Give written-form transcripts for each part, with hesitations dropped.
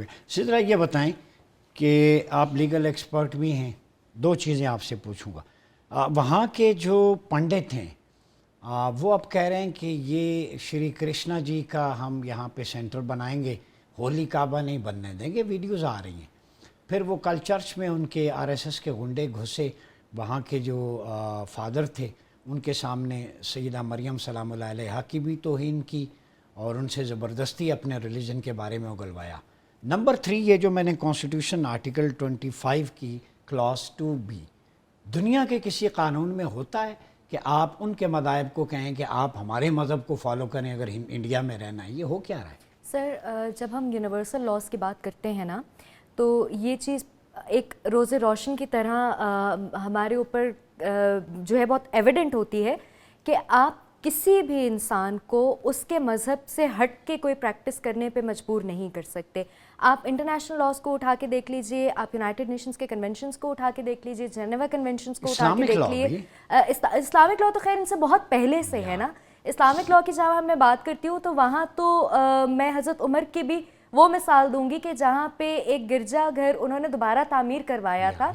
گیا. سدرا یہ بتائیں کہ آپ لیگل ایکسپرٹ بھی ہیں, دو چیزیں آپ سے پوچھوں گا. وہاں کے جو پنڈت ہیں وہ اب کہہ رہے ہیں کہ یہ شری کرشنا جی کا ہم یہاں پہ سینٹر بنائیں گے, ہولی کعبہ نہیں بننے دیں گے. ویڈیوز آ رہی ہیں. پھر وہ کل چرچ میں ان کے RSS کے گنڈے گھسے, وہاں کے جو فادر تھے ان کے سامنے سیدہ مریم سلام اللہ علیہا کی بھی توہین کی اور ان سے زبردستی اپنے ریلیجن کے بارے میں اگلوایا. نمبر 3 یہ جو میں نے کانسٹیٹیوشن آرٹیکل 25 کی کلاس 2B, دنیا کے کسی قانون میں ہوتا ہے کہ آپ ان کے مذاہب کو کہیں کہ آپ ہمارے مذہب کو فالو کریں اگر انڈیا میں رہنا ہے؟ یہ ہو کیا رہا ہے؟ سر جب ہم یونیورسل لاز کی بات کرتے ہیں نا, تو یہ چیز ایک روز روشن کی طرح ہمارے اوپر جو ہے بہت ایویڈنٹ ہوتی ہے کہ آپ کسی بھی انسان کو اس کے مذہب سے ہٹ کے کوئی پریکٹس کرنے پہ مجبور نہیں کر سکتے. آپ انٹرنیشنل لاز کو اٹھا کے دیکھ لیجئے, آپ یونائٹڈ نیشنز کے کنونشنز کو اٹھا کے دیکھ لیجئے, جنیوا کنونشنز کو اٹھا کے دیکھ لیجئے. اسلامک لا تو خیر ان سے بہت پہلے سے ہے نا. اسلامک لا کی جب میں بات کرتی ہوں تو وہاں تو میں حضرت عمر کی بھی وہ مثال دوں گی کہ جہاں پہ ایک گرجا گھر انہوں نے دوبارہ تعمیر کروایا تھا,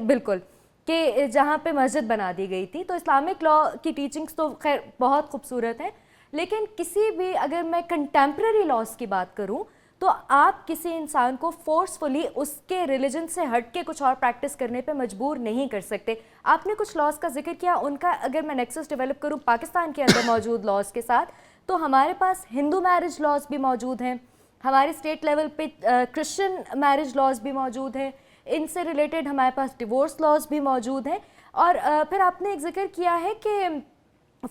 بالکل, کہ جہاں پہ مسجد بنا دی گئی تھی. تو اسلامک لا کی ٹیچنگز تو خیر بہت خوبصورت ہیں, لیکن کسی بھی اگر میں کنٹمپرری لاز کی بات کروں تو آپ کسی انسان کو فورسفلی اس کے ریلیجن سے ہٹ کے کچھ اور پریکٹس کرنے پہ مجبور نہیں کر سکتے. آپ نے کچھ لاز کا ذکر کیا, ان کا اگر میں نیکسس ڈیولپ کروں پاکستان کے اندر موجود لاز کے ساتھ, تو ہمارے پاس ہندو میرج لاز بھی موجود ہیں, ہمارے اسٹیٹ لیول پہ کرسچن میرج لاز بھی موجود ہیں, ان سے ریلیٹڈ ہمارے پاس ڈیورس لاز بھی موجود ہیں. اور پھر آپ نے ایک ذکر کیا ہے کہ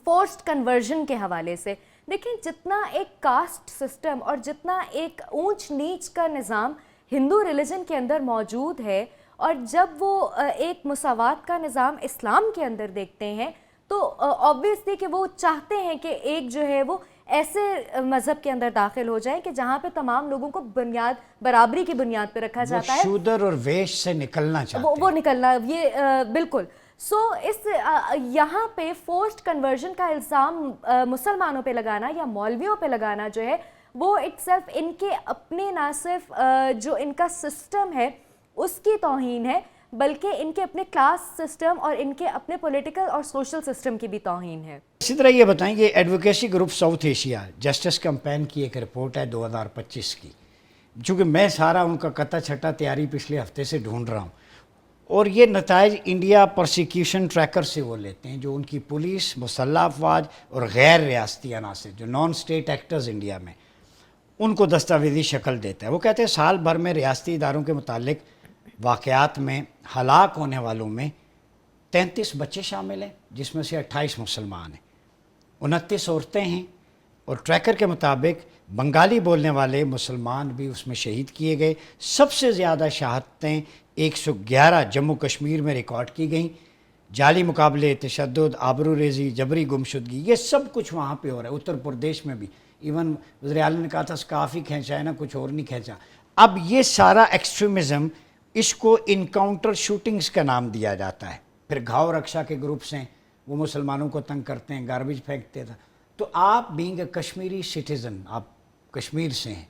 فورسڈ کنورژن کے حوالے سے, دیکھیں جتنا ایک کاسٹ سسٹم اور جتنا ایک اونچ نیچ کا نظام ہندو ریلیجن کے اندر موجود ہے, اور جب وہ ایک مساوات کا نظام اسلام کے اندر دیکھتے ہیں تو آبویسلی کہ وہ چاہتے ہیں کہ ایک جو ہے وہ ایسے مذہب کے اندر داخل ہو جائیں کہ جہاں پہ تمام لوگوں کو برابری کی بنیاد پہ رکھا جاتا ہے. شودر اور ویش سے نکلنا چاہتے ہیں, وہ نکلنا, یہ بالکل. سو اس یہاں پہ فورسڈ کنورژن کا الزام مسلمانوں پہ لگانا یا مولویوں پہ لگانا جو ہے وہ اٹ سیلف ان کے اپنے نہ صرف جو ان کا سسٹم ہے اس کی توہین ہے, بلکہ ان کے اپنے کلاس سسٹم اور ان کے اپنے پولیٹیکل اور سوشل سسٹم کی بھی توہین ہے. اسی طرح یہ بتائیں کہ advocacy group south Asia justice campaign کی ایک رپورٹ ہے 2025 کی, چونکہ میں سارا ان کا کتا چھٹا تیاری پچھلے ہفتے سے ڈھونڈ رہا ہوں, اور یہ نتائج انڈیا پرسیکیوشن ٹریکر سے وہ لیتے ہیں جو ان کی پولیس, مسلح افواج اور غیر ریاستی عناصر جو نان اسٹیٹ ایکٹرز انڈیا میں, ان کو دستاویزی شکل دیتا ہے. وہ کہتے ہیں سال بھر میں ریاستی اداروں کے متعلق واقعات میں ہلاک ہونے والوں میں 33 بچے شامل ہیں, جس میں سے 28 مسلمان ہیں, 29 عورتیں ہیں, اور ٹریکر کے مطابق بنگالی بولنے والے مسلمان بھی اس میں شہید کیے گئے. سب سے زیادہ شہادتیں 111 جموں کشمیر میں ریکارڈ کی گئیں. جعلی مقابلے, تشدد, آبرو ریزی, جبری گمشدگی, یہ سب کچھ وہاں پہ ہو رہا ہے. اتر پردیش میں بھی ایون وزیر اعلیٰ نے کہا تھا سکارف ہی کھینچا ہے نا, کچھ اور نہیں کھینچا. اب یہ سارا ایکسٹریمزم, اس کو انکاؤنٹر شوٹنگز کا نام دیا جاتا ہے. پھر گھاؤ رکشا کے گروپس ہیں, وہ مسلمانوں کو تنگ کرتے ہیں, گاربیج پھینکتے تھے. تو آپ بینگ اے کشمیری سٹیزن, آپ کشمیر سے ہیں,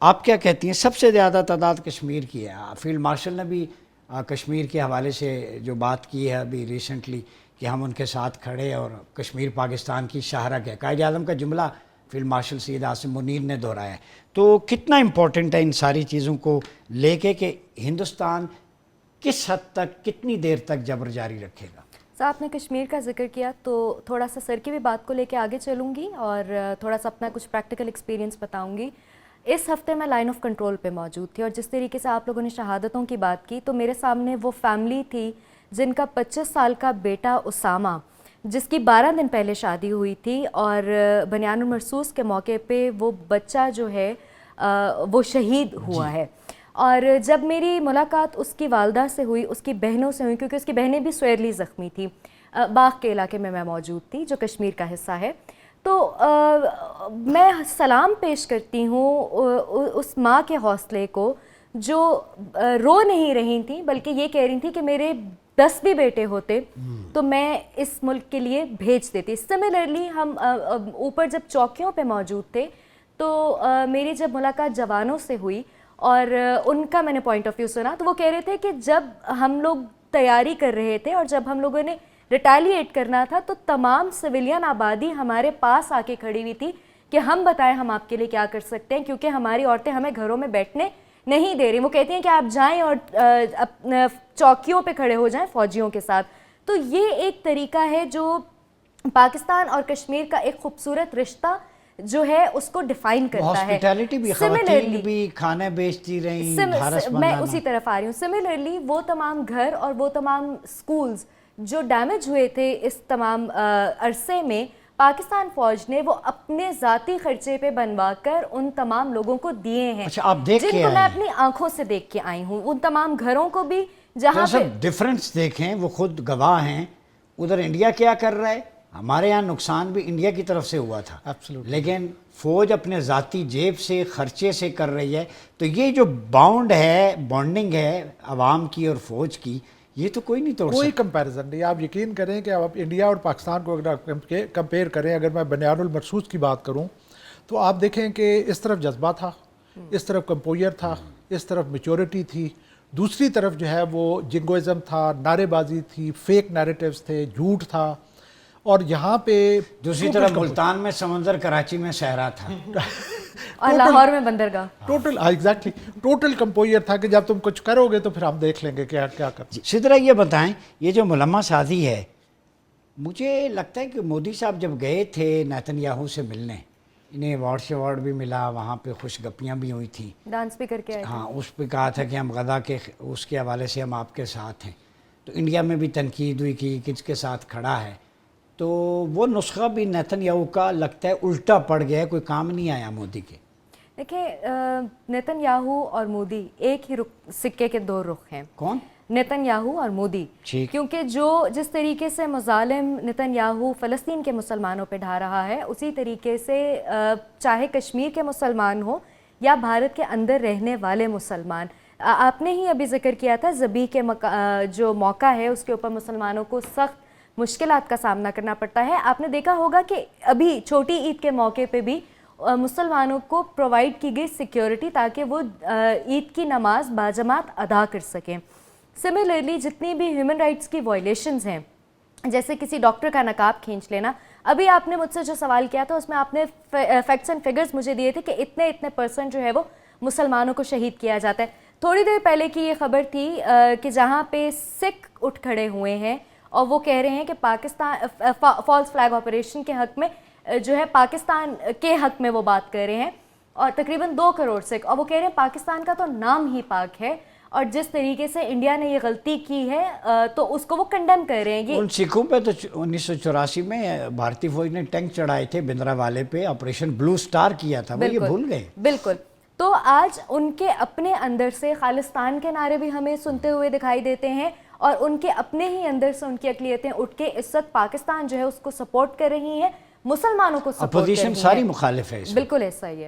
آپ کیا کہتی ہیں؟ سب سے زیادہ تعداد کشمیر کی ہے. فیلڈ مارشل نے بھی کشمیر کے حوالے سے جو بات کی ہے ابھی ریسنٹلی کہ ہم ان کے ساتھ کھڑے اور کشمیر پاکستان کی شاہراہ ہے, قائد اعظم کا جملہ فیلڈ مارشل سید عاصم منیر نے دہرایا ہے. تو کتنا امپورٹنٹ ہے ان ساری چیزوں کو لے کے کہ ہندوستان کس حد تک, کتنی دیر تک جبر جاری رکھے گا؟ آپ نے کشمیر کا ذکر کیا تو تھوڑا سا سر کی بھی بات کو لے کے آگے چلوں گی اور تھوڑا سا اپنا کچھ پریکٹیکل ایکسپیرینس بتاؤں گی. اس ہفتے میں لائن آف کنٹرول پہ موجود تھی, اور جس طریقے سے آپ لوگوں نے شہادتوں کی بات کی تو میرے سامنے وہ فیملی تھی جن کا 25 سال کا بیٹا اسامہ, جس کی 12 دن پہلے شادی ہوئی تھی, اور بنیان المرصوص کے موقع پہ وہ بچہ جو ہے وہ شہید ہوا ہے. اور جب میری ملاقات اس کی والدہ سے ہوئی, اس کی بہنوں سے ہوئی, کیونکہ اس کی بہنیں بھی سویرلی زخمی تھیں, باغ کے علاقے میں موجود تھی جو کشمیر کا حصہ ہے, تو میں سلام پیش کرتی ہوں اس ماں کے حوصلے کو جو رو نہیں رہی تھیں بلکہ یہ کہہ رہی تھیں کہ میرے 10 بھی بیٹے ہوتے تو میں اس ملک کے لیے بھیج دیتی. سملرلی ہم اوپر جب چوکیوں پہ موجود تھے تو میری جب ملاقات جوانوں سے ہوئی, اور ان کا میں نے پوائنٹ آف ویو سنا، تو وہ کہہ رہے تھے کہ جب ہم لوگ تیاری کر رہے تھے اور جب ہم لوگوں نے ریٹیلیٹ کرنا تھا تو تمام سویلین آبادی ہمارے پاس آ کے کھڑی ہوئی تھی کہ ہم بتائیں ہم آپ کے لیے کیا کر سکتے ہیں، کیونکہ ہماری عورتیں ہمیں گھروں میں بیٹھنے نہیں دے رہی. وہ کہتی ہیں کہ آپ جائیں اور چوکیوں پہ کھڑے ہو جائیں فوجیوں کے ساتھ. تو یہ ایک طریقہ ہے جو پاکستان اور کشمیر کا ایک خوبصورت رشتہ جو ہے اس کو ڈیفائن کرتا ہے. ہاسپٹیلٹی بھی، خواتین بھی کھانا بیچتی رہیں، میں اسی طرف آ رہی ہوں. سملرلی وہ تمام گھر اور وہ تمام سکولز جو ڈیمیج ہوئے تھے اس تمام عرصے میں، پاکستان فوج نے وہ اپنے ذاتی خرچے پہ بنوا کر ان تمام لوگوں کو دیے ہیں. اچھا، آپ دیکھ جن کو میں اپنی آنکھوں سے دیکھ کے آئی ہوں، ان تمام گھروں کو بھی جہاں پہ ڈفرنس دیکھیں، وہ خود گواہ ہیں. ادھر انڈیا کیا کر رہا ہے، ہمارے یہاں نقصان بھی انڈیا کی طرف سے ہوا تھا، لیکن فوج اپنے ذاتی جیب سے خرچے سے کر رہی ہے. تو یہ جو بانڈنگ ہے عوام کی اور فوج کی، یہ تو کوئی نہیں توڑ سکتا. کوئی کمپیریزن نہیں. آپ یقین کریں کہ آپ انڈیا اور پاکستان کو اگر کمپیئر کریں، اگر میں بنیاد المرصوص کی بات کروں تو آپ دیکھیں کہ اس طرف جذبہ تھا، اس طرف کمپوئر تھا، اس طرف میچورٹی تھی، دوسری طرف جو ہے وہ جنگوازم تھا، نعرے بازی تھی، فیک نیریٹیوز تھے، جھوٹ تھا. اور یہاں پہ دوسری طرف ملتان میں سمندر، کراچی میں صحرا تھا اور لاہور میں بندرگاہ. ٹوٹل کمپوئر تھا کہ جب تم کچھ کرو گے تو پھر ہم دیکھ لیں گے کیا کرنا. سدرا یہ بتائیں، یہ جو ملمہ سازی ہے، مجھے لگتا ہے کہ مودی صاحب جب گئے تھے نیتن یاہو سے ملنے، انہیں ایوارڈ بھی ملا، وہاں پہ خوش گپیاں بھی ہوئی تھیں، ڈانس بھی کر کے آئے. ہاں، اس پہ کہا تھا کہ ہم غزہ کے اس کے حوالے سے ہم آپ کے ساتھ ہیں. تو انڈیا میں بھی تنقید ہوئی کہ کس کے ساتھ کھڑا ہے. تو وہ نسخہ بھی نیتن یاہو کا لگتا ہے الٹا پڑ گیا ہے، کوئی کام نہیں آیا مودی کے. دیکھیں، نیتن یاہو اور مودی ایک ہی سکے کے دو رخ ہیں. کون؟ نیتن یاہو اور مودی. کیونکہ جس طریقے سے مظالم نیتن یاہو فلسطین کے مسلمانوں پہ ڈھا رہا ہے، اسی طریقے سے چاہے کشمیر کے مسلمان ہوں یا بھارت کے اندر رہنے والے مسلمان. آپ نے ہی ابھی ذکر کیا تھا ذبیح کے جو موقع ہے اس کے اوپر مسلمانوں کو سخت مشکلات کا سامنا کرنا پڑتا ہے. آپ نے دیکھا ہوگا کہ ابھی چھوٹی عید کے موقع پہ بھی مسلمانوں کو پرووائڈ کی گئی سیکیورٹی تاکہ وہ عید کی نماز باجماعت ادا کر سکیں. سملرلی جتنی بھی ہیومن رائٹس کی وائلیشنز ہیں، جیسے کسی ڈاکٹر کا نقاب کھینچ لینا، ابھی آپ نے مجھ سے جو سوال کیا تھا اس میں آپ نے فیکٹس اینڈ فگرز مجھے دیے تھے کہ اتنے پرسنٹ جو ہے وہ مسلمانوں کو شہید کیا جاتا ہے. تھوڑی دیر پہلے کی یہ خبر تھی کہ جہاں پہ سکھ اٹھ کھڑے ہوئے ہیں اور وہ کہہ رہے ہیں کہ پاکستان فالس فلیگ آپریشن کے حق میں جو ہے پاکستان کے حق میں وہ بات کر رہے ہیں، اور تقریباً 2 کروڑ سکھ، اور وہ کہہ رہے ہیں پاکستان کا تو نام ہی پاک ہے، اور جس طریقے سے انڈیا نے یہ غلطی کی ہے تو اس کو وہ کنڈیم کر رہے ہیں. ان سکھوں پہ تو 1984 میں بھارتی فوج نے ٹینک چڑھائے تھے بندرا والے پہ، آپریشن بلو سٹار کیا تھا، وہ یہ بھول گئے. بالکل. تو آج ان کے اپنے اندر سے خالصتان کے نعرے بھی ہمیں سنتے ہوئے دکھائی دیتے ہیں، اور ان کے اپنے ہی اندر سے ان کی اقلیتیں اٹھ کے اس وقت پاکستان جو ہے اس کو سپورٹ کر رہی ہیں، مسلمانوں کو سپورٹ کر رہی ہیں. اپوزیشن ساری مخالف ہے. بالکل ایسا ہی ہے.